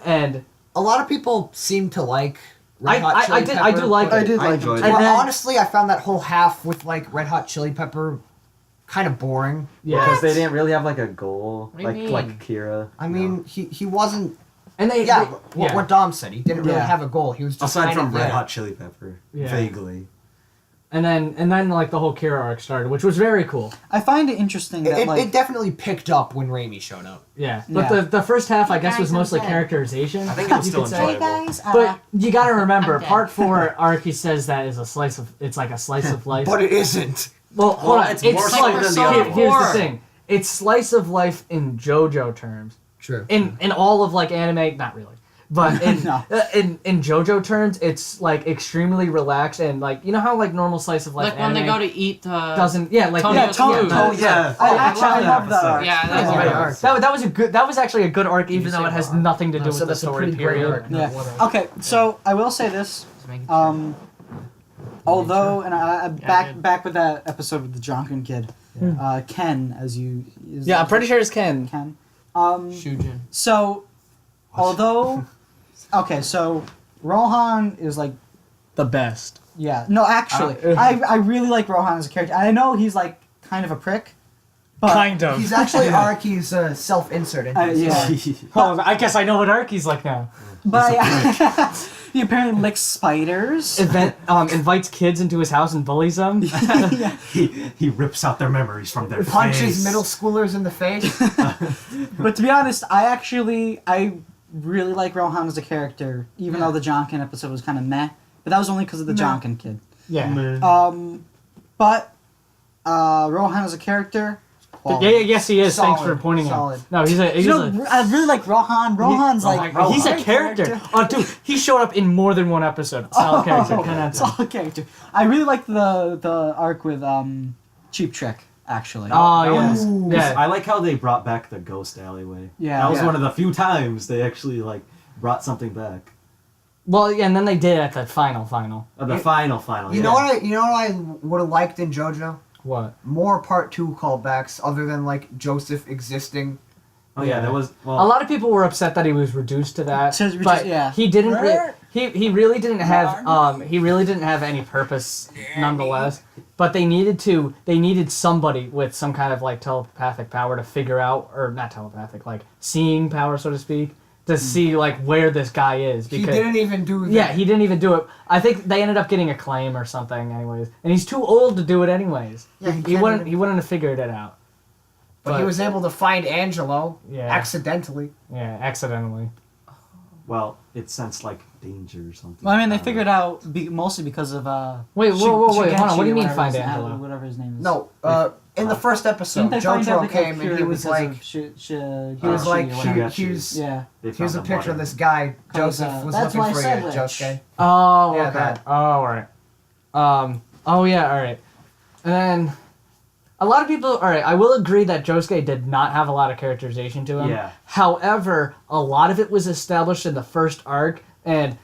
and A lot of people seem to like Red Hot I Chili did Pepper. I do like I it. did I like enjoyed it. it. And then- honestly, I found that whole half with like Red Hot Chili Pepper kind of boring. Yeah. Because they didn't really have like a goal, What do you like mean? Kira. I mean, he wasn't. And they Yeah, they- what Dom said. He didn't really Yeah. have a goal. He was just Aside kind from of Red there. Hot Chili Pepper, Yeah. vaguely. and then like the whole Kira arc started, which was very cool. I find it interesting that It definitely picked up when Raimi showed up. Yeah, but Yeah. the first half I guess was guys, I'm mostly dead. characterization. I think it was you still could say. enjoyable. But you gotta remember, I'm dead. part 4 arc he says that is it's like a slice of life. But it isn't. Well, hold Well, on. it's more so than the other one. Here's the thing. It's slice of life in JoJo terms. True. In all of like anime, not really. But in No. in JoJo terms, it's like extremely relaxed and like you know how like normal slice of life Like when they anime go to eat the. doesn't like Tonio's food. Oh yeah. I Oh, actually love love that episode. arc. Yeah, That's that's a great. great arc. that was a good that was actually a good arc even you though say it has what? nothing to do No, with so the that's a story pretty great period. arc. No, Yeah. whatever. Okay, so I will say this. Just making sure. Although, and I Yeah, dude. back with that episode with the Jonkin kid, Ken, as you. Yeah, I'm pretty sure it's Ken. Ken. Shujin. So, although, okay, so Rohan is like, The best. yeah, no, actually, I really like Rohan as a character. I know he's like kind of a prick, but Kind of. He's actually Araki's self-insert. into this yeah. story. Oh, I guess I know what arc he's like now. But he apparently licks spiders. Invites kids into his house and bullies them. He rips out their memories from their Punches face. middle schoolers in the face. But to be honest, I really like Rohan as a character, even though the Jonkin episode was kind of meh. But that was only because of the Jonkin kid. Yeah. But Rohan as a character. Yes, he is. Thanks Solid, for pointing solid. out. No, he's a. He's You know, I really like Rohan. Rohan's like he's a character. Oh, dude, he showed up in more than one episode. Solid character. Solid character. I really like the arc with Cheap Trick actually. Oh That yeah, was- yeah. I like how they brought back the ghost alleyway. Yeah. That was Yeah. one of the few times they actually like brought something back. Well, yeah, and then they did it at the final. The final. You yeah. know what I would have liked in JoJo? What? More Part 2 callbacks, other than like Joseph existing. Oh yeah, there was. A Well, lot of people were upset that he was reduced to that, To reduce- but yeah. he didn't. He really didn't have he really didn't have any purpose, nonetheless. But they needed somebody with some kind of like telepathic power to figure out, or not telepathic, like seeing power, so to speak, to see like where this guy is. He Because didn't even do that. yeah, he didn't even do it. I think they ended up getting a claim or something, anyways. And he's too old to do it, anyways. Yeah, he can't wouldn't. even- He wouldn't have figured it out. But he was able to find Angelo Yeah. accidentally. Yeah, accidentally. well, it sensed like danger or something. Well, I mean, they don't figured know. out mostly because of Wait, whoa, wait, hold on. What do you mean Shigenshi or find whatever his- Angelo? Whatever his name is. No, in the first episode, Didn't they find out JoJo like, came a cure and he was because like, of he was like, Shigeshi. here's yeah. They here's a found the picture of water. this guy. Cause, Joseph was that's looking my for sandwich. you, Josuke. Oh, Yeah, okay. that. Oh, all right. Oh, yeah, all right. And then a lot of people. All right, I will agree that Josuke did not have a lot of characterization to him. Yeah. However, a lot of it was established in the first arc, and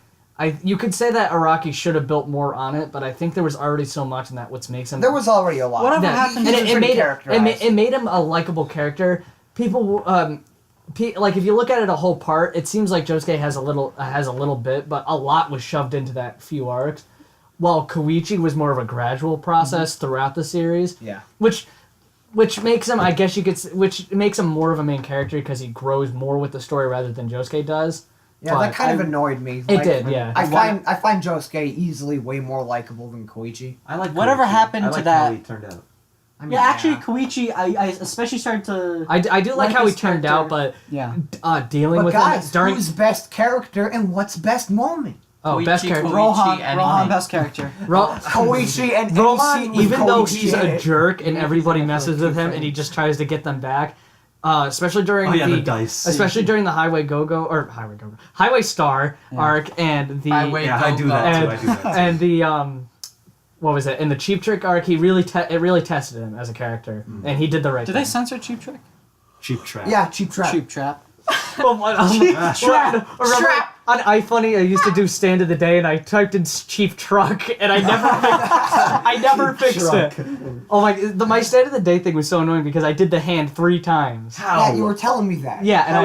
you could say that Araki should have built more on it, but I think there was already so much in that which makes him. There was already a lot. Whatever Yeah, happened and to it made him a likable character. People, like if you look at it a whole part, it seems like Josuke has a little bit, but a lot was shoved into that few arcs. While Koichi was more of a gradual process throughout the series, Yeah. which makes him, I guess you could, which makes him more of a main character because he grows more with the story rather than Josuke does. Yeah, But that kind of I- annoyed me. It did, yeah. I find Josuke easily way more likable than Koichi. I like Whatever Koichi. happened I to like that- How he turned out. I mean, Yeah, actually, Koichi, I especially started to. I do like Like how he his turned out, but Yeah. dealing But with guys, him during who's best character and what's best moment? best Koichi, character. Rohan, and Rohan, Mike. best character. Koichi and any Rohan, scene with even though Koichi he's in a it. jerk and everybody messes with him and he just tries to get them back, especially during Oh yeah, the dice. especially during the Highway Star arc and the Highway Yeah, I do that too. and, I do that too. and the what was it? In the Cheap Trick arc, he really it really tested him as a character, and he did the right Did thing. they censor Cheap Trick? Cheap trap. Yeah, Cheap Trap. Cheap Trap. Cheap Trap. Trap. On iFunny, I used to do stand of the day, and I typed in Chief Truck, and I never fixed it. Oh my stand of the day thing was so annoying because I did the hand 3 times. Yeah, you were telling me that. Yeah, and How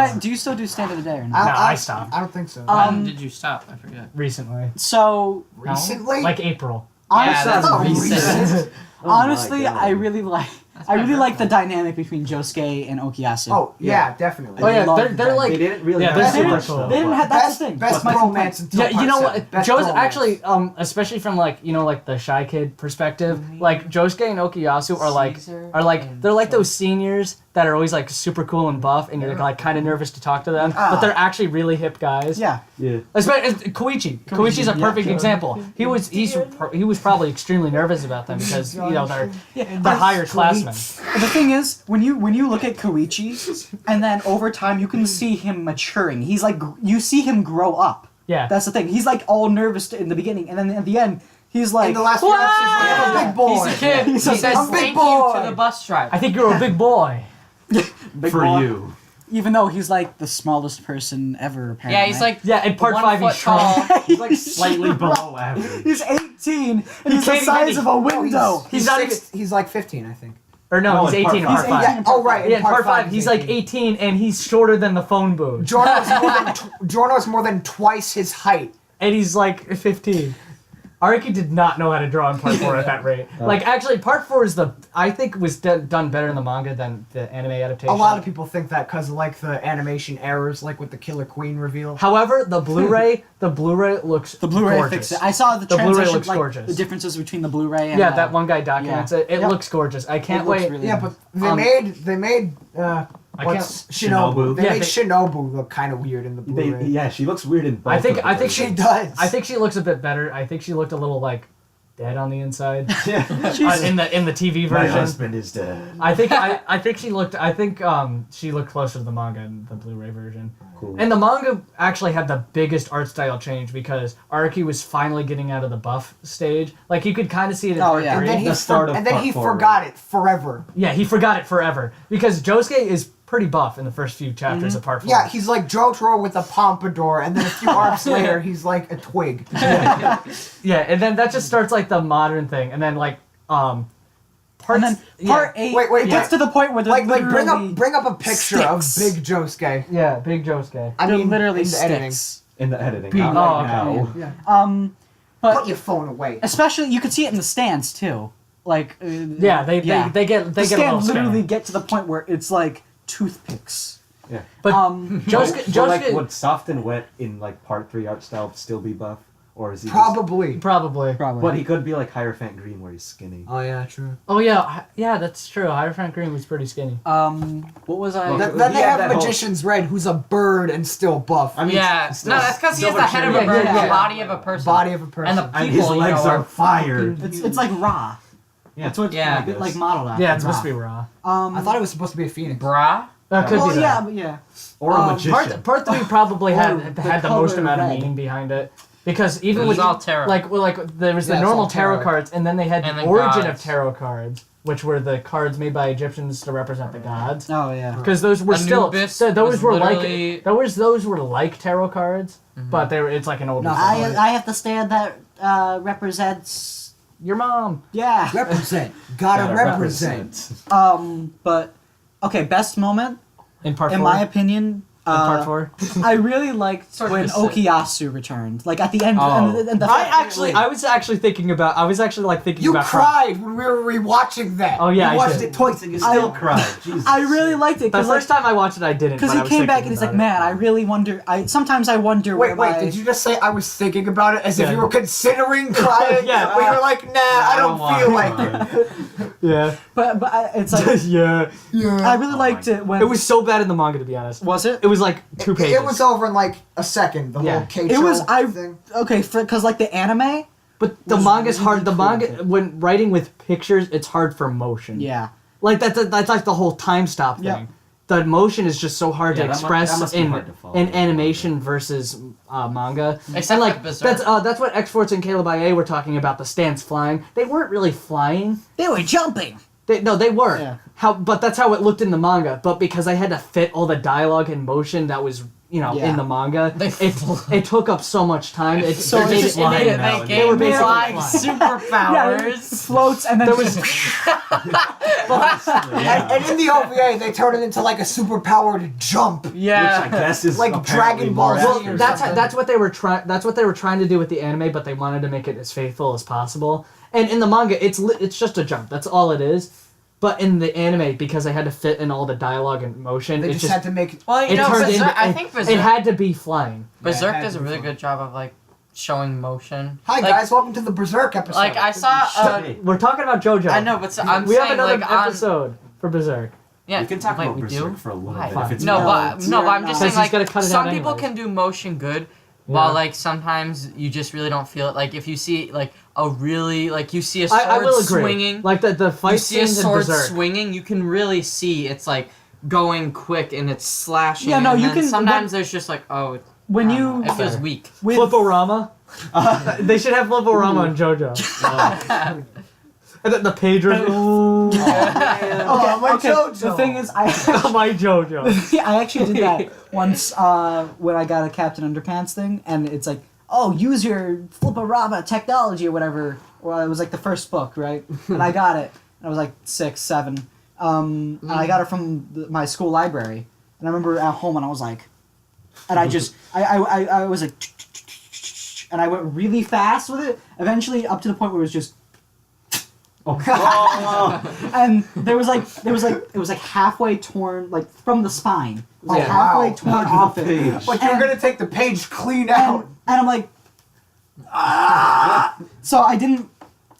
I you Do you still do stand of the day or not? I stopped. I don't think so. When did you stop? I forget. Recently. So Recently? Like April. Yeah, that's Oh, recent. honestly, my God. I really like the dynamic between Josuke and Okuyasu. Oh, yeah, definitely. Oh yeah, Love they're that. like They didn't really Yeah, have they're too super much cool. though, They didn't but- have that's the thing. Best That's my whole point. romance until Yeah, you know part 7. what? Best Joe's romance. actually, especially from like like the shy kid perspective, like Josuke and Okuyasu are they're like those seniors that are always like super cool and buff, and you're like kind of nervous to talk to them, but they're actually really hip guys. Yeah. Yeah. Especially Koichi. Koichi's a perfect example. He was probably extremely nervous about them because they're higher classmen. The thing is, when you look at Koichi, and then over time you can see him maturing. He's like you see him grow up. Yeah. That's the thing. He's like all nervous in the beginning, and then at the end he's like. In the last few episodes, I'm a big boy. He's a kid. He says I'm a big thank boy. you to the bus driver. I think you're a big boy. big For boy. you. Even though he's like the smallest person ever, apparently. Yeah, he's like Yeah, in part 5 he's 1 foot tall. shrunk. He's like slightly below average. He's 18. He's the can't size even- of a window. He's not even. He's like 15, I think. Or no, No, he's in part 18 in five. part He's 5. 18. Yeah. Oh, right. Yeah, in part 5 he's like 18 and he's shorter than the phone booth. Giorno's more than twice his height. And he's like 15. Araki did not know how to draw in part 4 at that rate. Like, actually, part 4 is I think was done better in the manga than the anime adaptation. A lot of people think that because of like the animation errors, like with the Killer Queen reveal. However, the Blu-ray looks The Blu-ray gorgeous. fixed it. I saw the Blu-ray transition, looks like gorgeous. the differences between the Blu-ray and Yeah, that one guy documents yeah. it. It Yep. looks gorgeous. I can't It looks wait. really Yeah, nice. but they made I what's can't- Shinobu? Shinobu. They Yeah, made they- Shinobu look kind of weird in the Blu-ray. Yeah, she looks weird in both. I think of them. She does. I think she looks a bit better. I think she looked a little like dead on the inside Yeah. in the TV My version. husband is dead. I think she looked closer to the manga in the Blu-ray version. Cool. And the manga actually had the biggest art style change because Araki was finally getting out of the buff stage. Like you could kind of see it in Oh, part yeah. And then 3. he The start of and then part he 4, forgot it forever. Yeah, he forgot it forever because Josuke is pretty buff in the first few chapters of part 4. Yeah, he's like Jotaro with a pompadour, and then a few arcs later, he's like a twig. Yeah, and then that just starts like the modern thing, and then like And then part 8 Wait, it gets to the point where they're Like literally bring up a picture sticks. of Big Josuke. yeah, big Josuke. I they're mean, literally in the editing. sticks. In the editing. Big- Not oh, right okay. now. Yeah. But Put your phone away. especially you could see it in the stands too. Like Yeah, they get the a little stands literally scary. get to the point where it's like toothpicks. Yeah. But Josuke, So, like, Josuke would soft and wet in like part 3 art style still be buff, or is he? Probably. probably. probably. But he could be like Hierophant Green, where he's skinny. Oh yeah, true. Oh yeah, that's true. Hierophant Green was pretty skinny. What was I? Well, Then He they had have that whole- Magician's Red, who's a bird and still buff. I mean, Yeah, still no, that's because he has the head of a Yeah, bird and yeah. the body of a person. Body of a person. And the and people, his legs you know, are fire. it's like Ra. Yeah, That's what Yeah. like modeled after. Yeah, it's Ra. supposed to be raw. I thought it was supposed to be a phoenix. Brah. That could Well, be yeah, that. but yeah. or a magician. Part 3 probably Or had the the most color amount of red. meaning behind it. Because even It was with all tarot. like there was the Yeah, it's normal all tarot tarot. cards, and then they had And the the origin gods. of tarot cards, which were the cards made by Egyptians to represent the gods. Oh yeah. Because those were Anubis those was were literally- like those were like tarot cards, but it's like an older. No, form. I have the stand that represents Your mom. yeah. Represent. Gotta represent. But okay, best moment In part in 4. my opinion. in part 4. I really liked Sort of when the same. Okuyasu returned. Like at the end, Oh. and the I was actually thinking about You about cried when we were rewatching that. Oh, yeah, you I watched did. it twice and you Still still cry. Jesus. I really liked it The because first time I watched it, I didn't. because but I he was came back thinking and he's like, about man, I really wonder. Sometimes I wonder. Wait, where my- did you just say I was thinking about it as if Yeah. you were considering crying? Yeah. But you're like, nah, I don't feel like it. it. Yeah. But it's like yeah. I really liked it when It was so bad in the manga, to be honest. Was it? It was like 2 pages. It was over in like a second, the Yeah. whole K It was thing. okay because like the anime. But the was manga's really hard. The cool. manga, when writing with pictures, it's hard for motion. Yeah. Like that's like the whole time stop thing. Yeah. The motion is just so hard Yeah, to that express must be in hard to follow. animation versus manga. Except and like for Berserk. that's what X-Force and Caleb IA were talking about. The stands flying. They weren't really flying. They were jumping. They were. Yeah. But that's how it looked in the manga. But because I had to fit all the dialogue and motion that was Yeah. in the manga. They It took up so much time. It So made it's it, it made it now. They They were gave me basically like flying. superpowers. floats and then There was- And in the OVA, they turn it into like a super powered jump. Yeah. Which I guess is Like apparently Dragon Ball more Z. Well, accurate. that's what they were trying. That's what they were trying to do with the anime, but they wanted to make it as faithful as possible. And in the manga, it's just a jump. That's all it is. But in the anime, because they had to fit in all the dialogue and motion, They it just had to make. Well, you it know, turned Berserk, into, I think it Berserk, had to be flying. Berserk Yeah, it does a had to be really fun. good job of like showing motion. Hi Like- guys, welcome to the Berserk episode. Like I saw, We're talking about JoJo. I know, but so, I'm we saying have another like on. episode for Berserk. Yeah, We can talk wait, about we Berserk do? for a little Why? bit if it's No, No, but it's no, but not- I'm just Because saying he's gonna like cut it some out people anyways. can do motion good, Yeah. while like sometimes you just really don't feel it. Like if you see like a really like you see a sword I will agree. swinging, Like the you fight see a scenes in sword Berserk. swinging, you can really see it's like going quick and it's slashing. Yeah, no, and you then can- sometimes there's just like when I you don't know, it feels weak. with Flipporama. They should have Flipporama on JoJo. And then the pagers. Ooh. my JoJo. The thing is, I My JoJo. I actually did that once when I got a Captain Underpants thing, and it's like, oh, use your Flipporama technology or whatever. Well, it was like the first book, right? And I got it. And I was like 6, 7. And I got it from my school library. And I remember at home, and I was like, and I just, I was like, and I went really fast with it. Eventually, up to the point where it was just. And it was like halfway torn, like from the spine, like Yeah. halfway Wow. torn off it. But you're And- gonna take the page clean and, out. and I'm like, ah! So I didn't.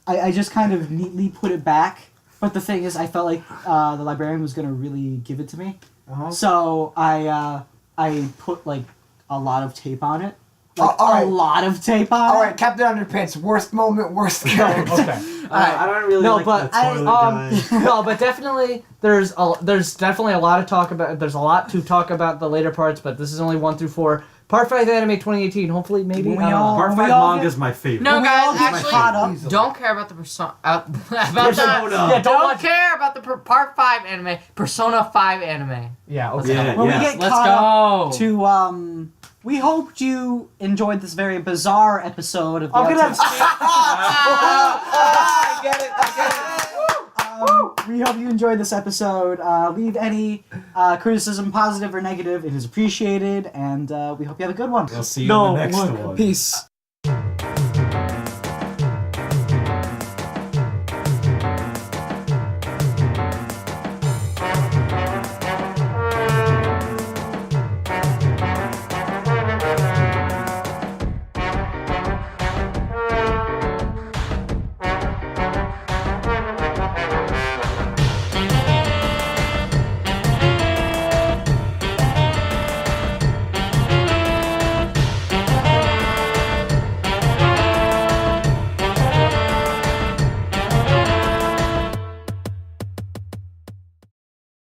I just kind of neatly put it back. But the thing is, I felt like the librarian was gonna really give it to me. Uh-huh. So I put like a lot of tape on it. Oh, Like all right. a lot of tape on All it. right, Captain Underpants, worst moment, worst character. Okay. I don't really No, like but the toilet guy. no, but definitely there's definitely a lot of talk about. There's a lot to talk about the later parts, but this is only 1 through 4. Part 5 anime 2018. Hopefully, maybe. When we I don't know. all- Part we 5 all manga is my favorite. No, When we all guys, get actually, caught up- don't care about the Persona. About Persona. the, Yeah, don't don't watch- care about the Part 5 anime. Persona 5 anime. Yeah. Okay. Yeah, When yeah. we get Let's caught up go. to we hoped you enjoyed this very bizarre episode of the I'm gonna have Outtakes. I get it. I get it. We hope you enjoyed this episode. Leave any criticism, positive or negative. It is appreciated, and we hope you have a good one. We'll see you No, in the next look. one. Peace.